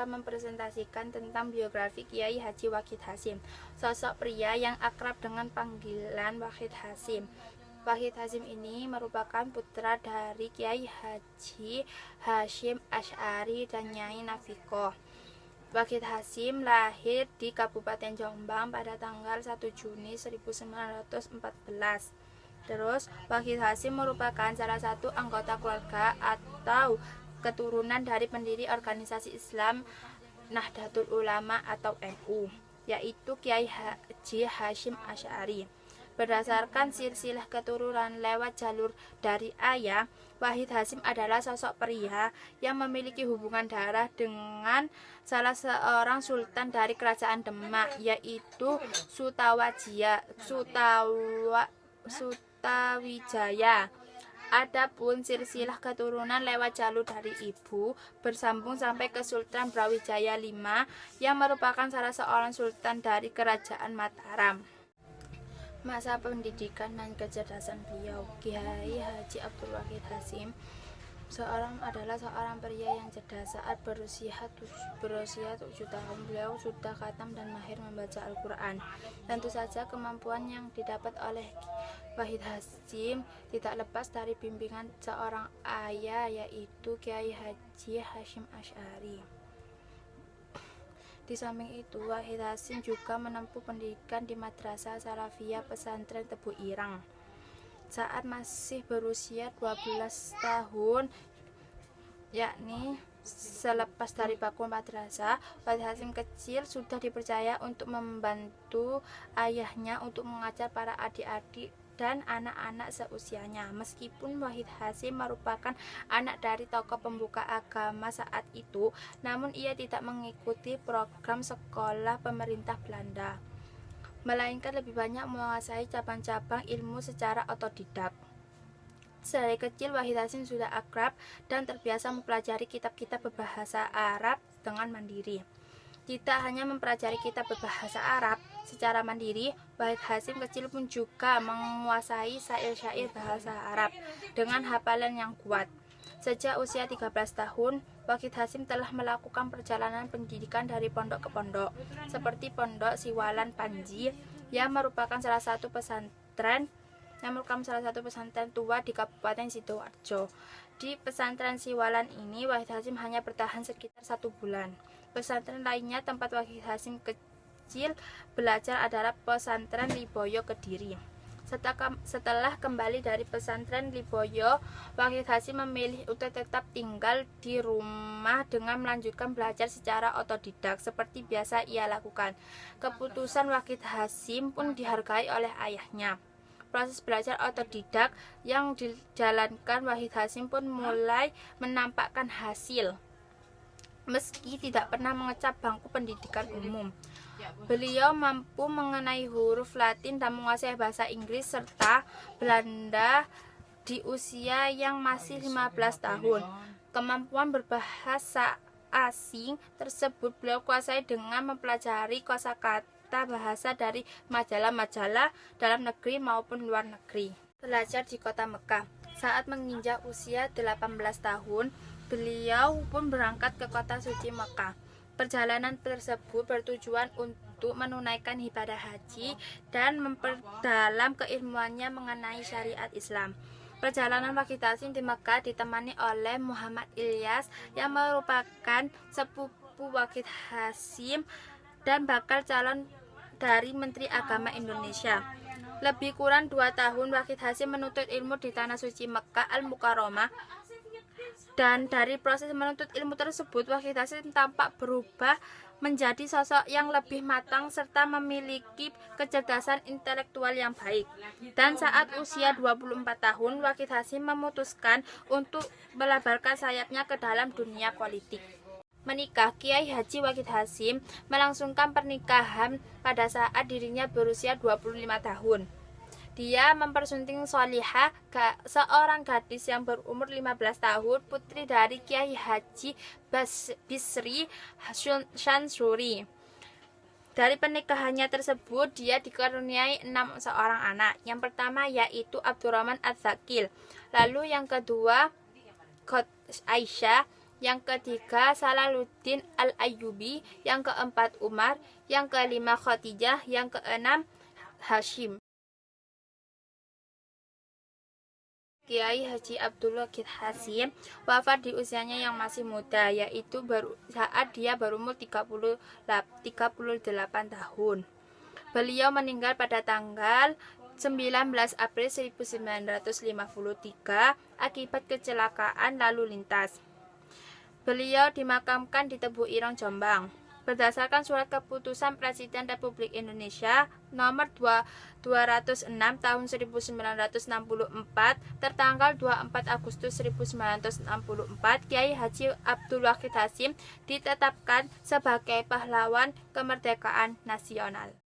akan mempresentasikan tentang biografi Kiai Haji Wahid Hasyim, sosok pria yang akrab dengan panggilan Wahid Hasyim. Wahid Hasyim ini merupakan putra dari Kiai Haji Hasyim Asy'ari dan Nyai Nafikoh. Wahid Hasyim lahir di Kabupaten Jombang pada tanggal 1 Juni 1914. Terus, Wahid Hasyim merupakan salah satu anggota keluarga atau keturunan dari pendiri organisasi Islam Nahdlatul Ulama atau NU, yaitu Kiai Haji Hasyim Asy'ari. Berdasarkan silsilah keturunan lewat jalur dari ayah, Wahid Hasyim adalah sosok pria yang memiliki hubungan darah dengan salah seorang sultan dari kerajaan Demak, yaitu Sutawijaya. Adapun silsilah keturunan lewat jalur dari ibu bersambung sampai ke Sultan Brawijaya V yang merupakan salah seorang sultan dari kerajaan Mataram. Masa pendidikan dan kecerdasan beliau, Kiai Haji Abdul Wahid Hasyim adalah seorang pria yang cerdas. Saat berusia 7 tahun, beliau sudah khatam dan mahir membaca Al-Quran. Tentu saja kemampuan yang didapat oleh Wahid Hasyim tidak lepas dari bimbingan seorang ayah, yaitu Kiai Haji Hasyim Asy'ari. Di samping itu, Wahid Hasyim juga menempuh pendidikan di Madrasah Salafiyah Pesantren Tebu Ireng. Saat masih berusia 12 tahun, yakni selepas dari bangku madrasah, Wahid Hasyim kecil sudah dipercaya untuk membantu ayahnya untuk mengajar para adik-adik dan anak-anak seusianya. Meskipun Wahid Hasyim merupakan anak dari tokoh pembuka agama saat itu, namun ia tidak mengikuti program sekolah pemerintah Belanda, melainkan lebih banyak menguasai cabang-cabang ilmu secara otodidak. Dari kecil, Wahid Hasyim sudah akrab dan terbiasa mempelajari kitab-kitab berbahasa Arab dengan mandiri. Tidak hanya mempelajari kitab berbahasa Arab secara mandiri, Wahid Hasyim kecil pun juga menguasai syair-syair bahasa Arab dengan hafalan yang kuat. Sejak usia 13 tahun, Wahid Hasyim telah melakukan perjalanan pendidikan dari pondok ke pondok, seperti Pondok Siwalan Panji yang merupakan salah satu pesantren tua di Kabupaten Sidoarjo. Di pesantren Siwalan ini, Wahid Hasyim hanya bertahan sekitar 1 bulan. Pesantren lainnya tempat Wahid Hasyim kecil belajar adalah pesantren Liboyo Kediri. Setelah kembali dari pesantren Liboyo, Wahid Hasyim memilih untuk tetap tinggal di rumah dengan melanjutkan belajar secara otodidak seperti biasa ia lakukan. Keputusan Wahid Hasyim pun dihargai oleh ayahnya. Proses belajar otodidak yang dijalankan Wahid Hasyim pun mulai menampakkan hasil. Meski tidak pernah mengecap bangku pendidikan umum, beliau mampu mengenai huruf Latin dan menguasai bahasa Inggris serta Belanda di usia yang masih 15 tahun. Kemampuan berbahasa asing tersebut beliau kuasai dengan mempelajari kosakata bahasa dari majalah-majalah dalam negeri maupun luar negeri. Belajar di kota Mekah. Saat menginjak usia 18 tahun, beliau pun berangkat ke kota suci Mekah. Perjalanan tersebut bertujuan untuk menunaikan ibadah haji dan memperdalam keilmuannya mengenai syariat Islam. Perjalanan Wahid Hasyim di Mekah ditemani oleh Muhammad Ilyas yang merupakan sepupu Wahid Hasyim dan bakal calon dari Menteri Agama Indonesia. Lebih kurang 2 tahun Wahid Hasyim menuntut ilmu di Tanah Suci Mekah Al-Mukarramah. Dan dari proses menuntut ilmu tersebut, Wahid Hasyim tampak berubah menjadi sosok yang lebih matang serta memiliki kecerdasan intelektual yang baik. Dan saat usia 24 tahun, Wahid Hasyim memutuskan untuk melebarkan sayapnya ke dalam dunia politik. Menikah, Kiai Haji Wahid Hasyim melangsungkan pernikahan pada saat dirinya berusia 25 tahun. Dia mempersunting Solihah, seorang gadis yang berumur 15 tahun, putri dari Kiai Haji Bisri Syansuri. Dari pernikahannya tersebut, dia dikaruniai 6 seorang anak. Yang pertama yaitu Abdurrahman Az-Zakil, lalu yang kedua Aisyah, yang ketiga Salaluddin Al-Ayyubi, yang keempat Umar, yang kelima Khadijah, yang keenam Hashim. Kiai Haji Abdul Wahid Hasyim wafat di usianya yang masih muda, yaitu saat dia berumur 38 tahun. Beliau meninggal pada tanggal 19 April 1953 akibat kecelakaan lalu lintas. Beliau dimakamkan di Tebu Ireng, Jombang. Berdasarkan surat keputusan Presiden Republik Indonesia nomor 206 tahun 1964 tertanggal 24 Agustus 1964, Kiai Haji Abdul Wahid Hasyim ditetapkan sebagai pahlawan kemerdekaan nasional.